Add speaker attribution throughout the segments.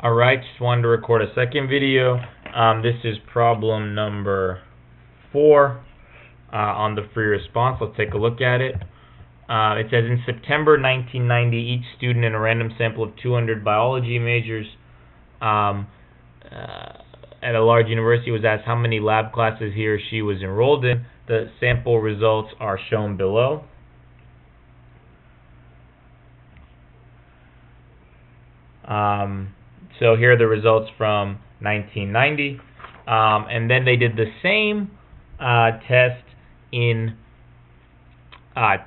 Speaker 1: Alright, just wanted to record a second video. This is problem number 4 on the free response. Let's take a look at it. It says, in September 1990, each student in a random sample of 200 biology majors at a large university was asked how many lab classes he or she was enrolled in. The sample results are shown below. So here are the results from 1990, and then they did the same test in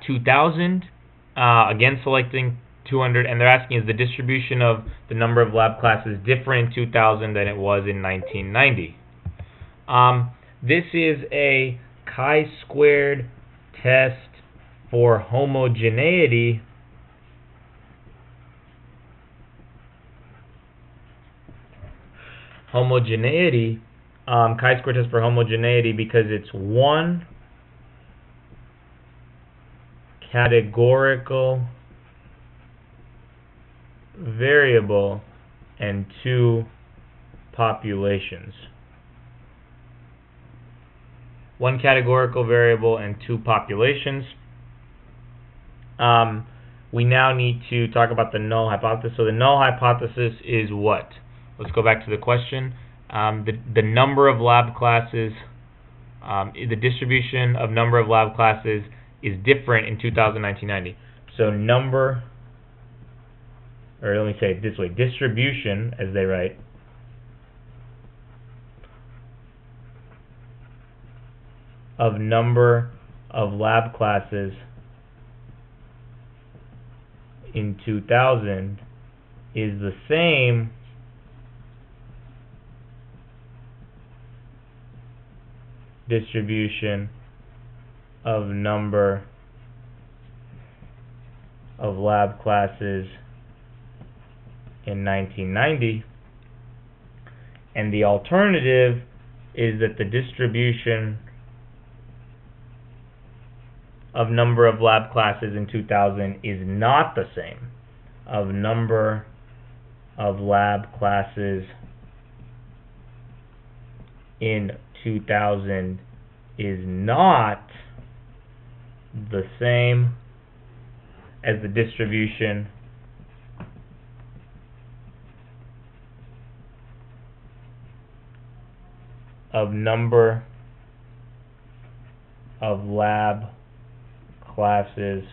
Speaker 1: 2000, again selecting 200, and they're asking, is the distribution of the number of lab classes different in 2000 than it was in 1990? This is a chi-squared test for homogeneity. Chi-square test for homogeneity because it's one categorical variable and two populations. One categorical variable and two populations. We now need to talk about the null hypothesis. So the null hypothesis is what? Let's go back to the question. The number of lab classes, the distribution of number of lab classes is different in 1990. So number, or let me say it this way, distribution, as they write, of number of lab classes in 2000 is the same distribution of number of lab classes in 1990, and the alternative is that the distribution of number of lab classes in 2000 is not the same of number of lab classes in 2000 is not the same as the distribution of number of lab classes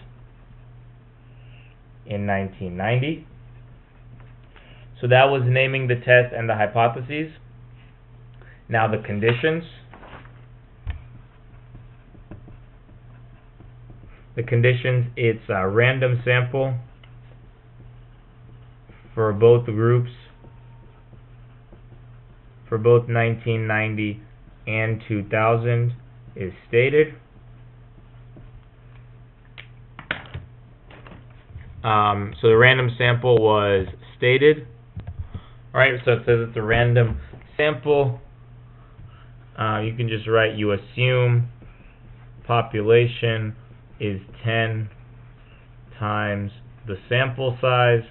Speaker 1: in 1990. So that was naming the test and the hypotheses. Now the conditions. The conditions, it's a random sample for both groups, for both 1990 and 2000 is stated. So the random sample was stated. Alright, so it says it's a random sample. You can just write, you assume population is 10 times the sample size.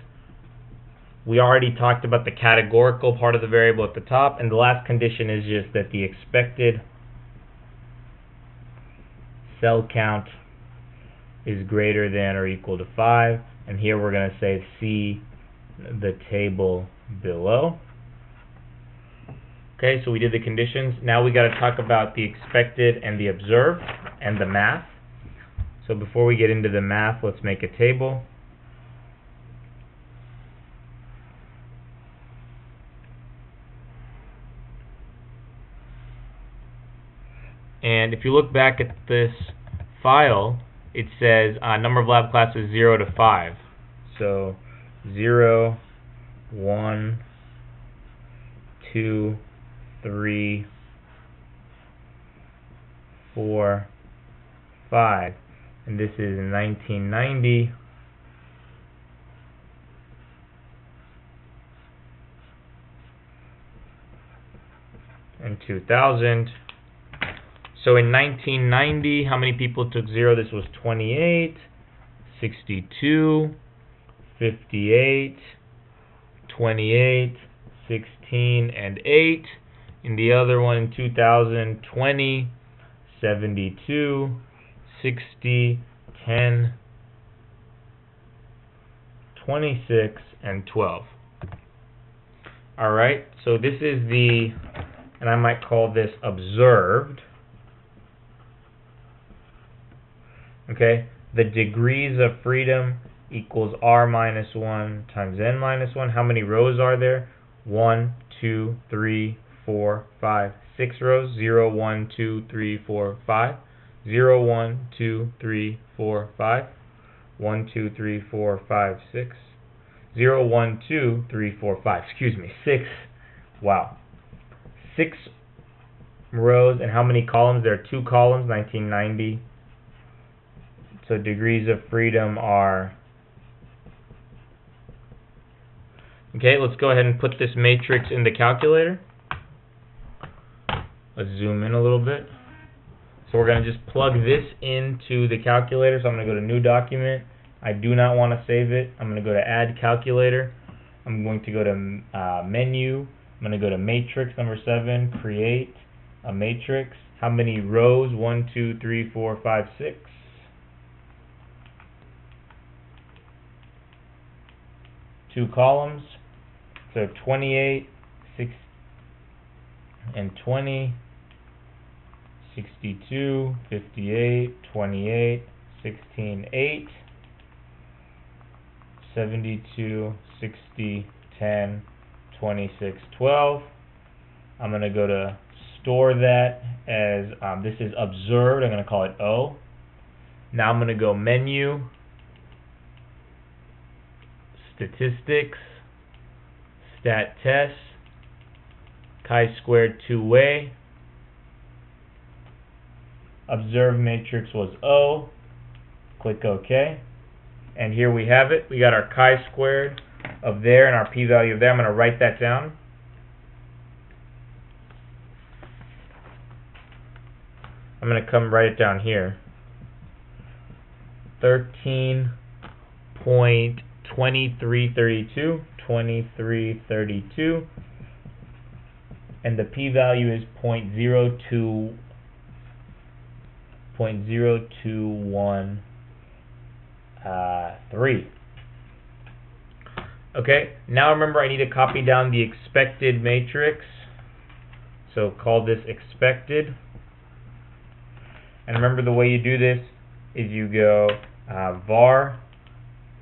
Speaker 1: We already talked about the categorical part of the variable at the top, and the last condition is just that the expected cell count is greater than or equal to 5, and here we're going to say see the table below. Okay, so we did the conditions. Now we got to talk about the expected and the observed and the math. So before we get into the math, let's make a table. And if you look back at this file, it says number of lab classes 0 to 5. So 0, 1, 2, 3, 4, 5. And this is in 1990. And 2000. So in 1990, how many people took 0? This was 28, 62, 58, 28, 16 and 8. In the other one in 2000, 20, 72, 60, 10, 26, and 12. Alright, so this is the, and I might call this observed. Okay, the degrees of freedom equals r minus 1 times n minus 1. How many rows are there? 1, 2, 3, 4, 5, 6 rows. 0, 1, 2, 3, 4, 5. 0, 1, 2, 3, 4, 5. 1, 2, 3, 4, 5, 6. 0, 1, 2, 3, 4, 5. Excuse me, 6. Wow. 6 rows, and how many columns? There are 2 columns, 1990. So degrees of freedom are... Okay, let's go ahead and put this matrix in the calculator. Let's zoom in a little bit. So we're going to just plug this into the calculator. So I'm going to go to New Document. I do not want to save it. I'm going to go to Add Calculator. I'm going to go to Menu. I'm going to go to Matrix number 7, Create a Matrix. How many rows? 1, 2, 3, 4, 5, 6. 2 columns. So 28, 6, and 20, 62, 58, 28, 16, 8, 72, 60, 10, 26, 12. I'm going to go to store that as, this is observed. I'm going to call it O. Now I'm going to go Menu, Statistics, Stat Test, chi-squared two-way. Observed matrix was O. Click OK. And here we have it. We got our chi-squared of there and our p-value of there. I'm going to write that down. I'm going to come write it down here. 13.2332. 2332. And the p-value is 0.0213. Okay, now remember I need to copy down the expected matrix. So call this expected. And remember the way you do this is you go var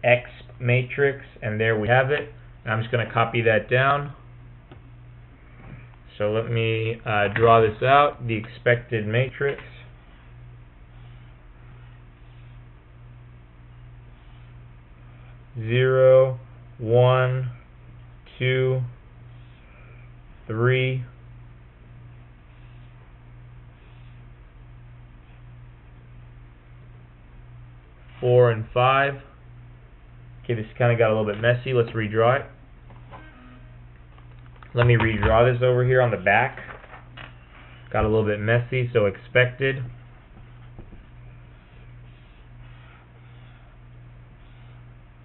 Speaker 1: exp matrix, and there we have it. And I'm just going to copy that down. So let me draw this out, the expected matrix. Zero, 1, 2, 3, 4, and 5. Okay, this kind of got a little bit messy. Let's redraw it. Let me redraw this over here on the back. Got a little bit messy, so expected.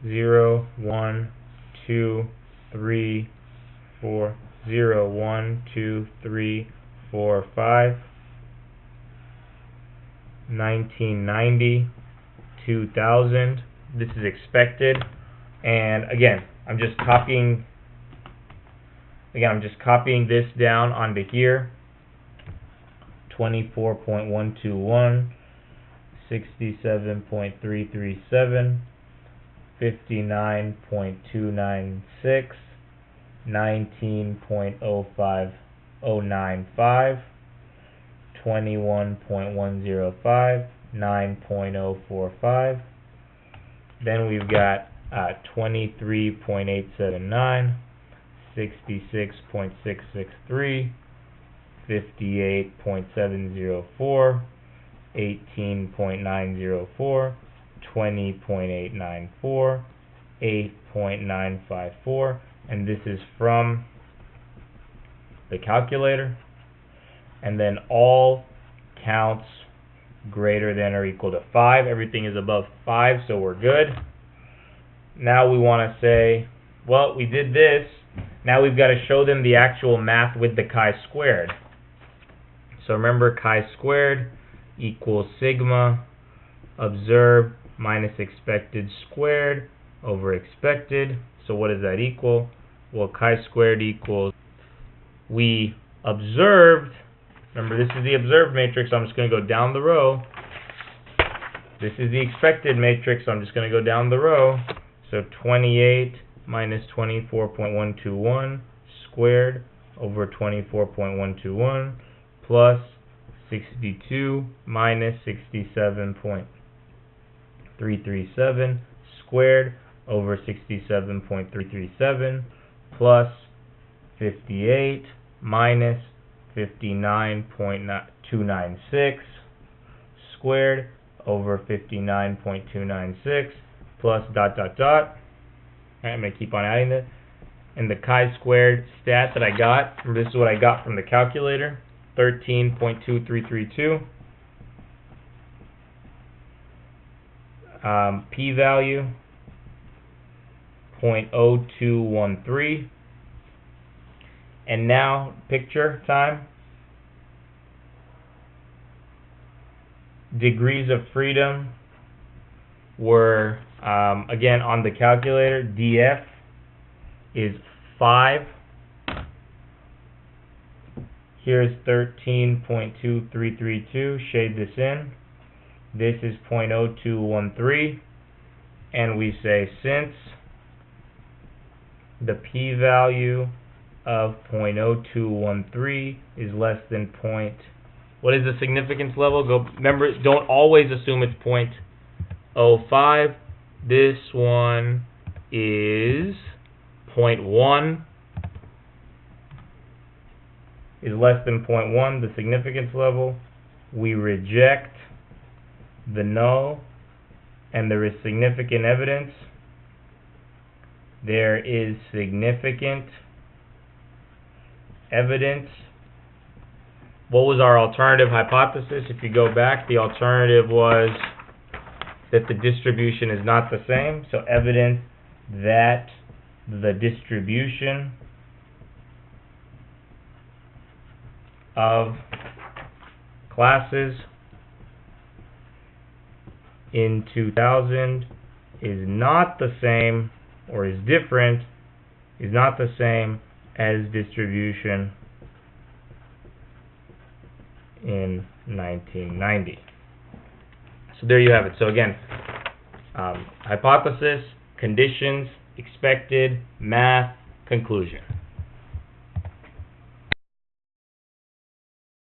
Speaker 1: Zero, 1, 2, 3, 4, 0, 1, 2, 3, 4, 5. 1990, 2000. This is expected, and again, I'm just copying this down onto here. 24.121, 67.337, 59.296, 19.05095, 21.105, 9.045. Then we've got 23.879, 66.663, 58.704, 18.904, 20.894, 8.954, and this is from the calculator. And then all counts greater than or equal to 5. Everything is above 5, so we're good. Now we want to say, well, we did this. Now we've got to show them the actual math with the chi-squared. So remember, chi-squared equals sigma observed minus expected squared over expected. So what does that equal? Well, chi-squared equals, we observed, remember this is the observed matrix, so I'm just going to go down the row. This is the expected matrix, so I'm just going to go down the row. So 28 minus 24.121 squared over 24.121 plus 62 minus 67.337 squared over 67.337 plus 58 minus 59.296 squared over 59.296 plus dot dot dot. Alright, I'm going to keep on adding that. And the chi-squared stat that I got, this is what I got from the calculator, 13.2332. P-value 0.0213. And now, picture time. Degrees of freedom were, again, on the calculator, df is 5. Here's 13.2332. Shade this in. This is 0.0213. And we say since the p-value of 0.0213 is less than what is the significance level? Remember, don't always assume it's 0.05. This one is 0.1. Is less than 0.1, the significance level. We reject the null, and there is significant evidence. There is significant evidence. What was our alternative hypothesis? If you go back, the alternative was that the distribution is not the same. So evidence that the distribution of classes in 2000 is not the same, or is different, is not the same as distribution in 1990. So there you have it. So again, hypothesis, conditions, expected, math, conclusion.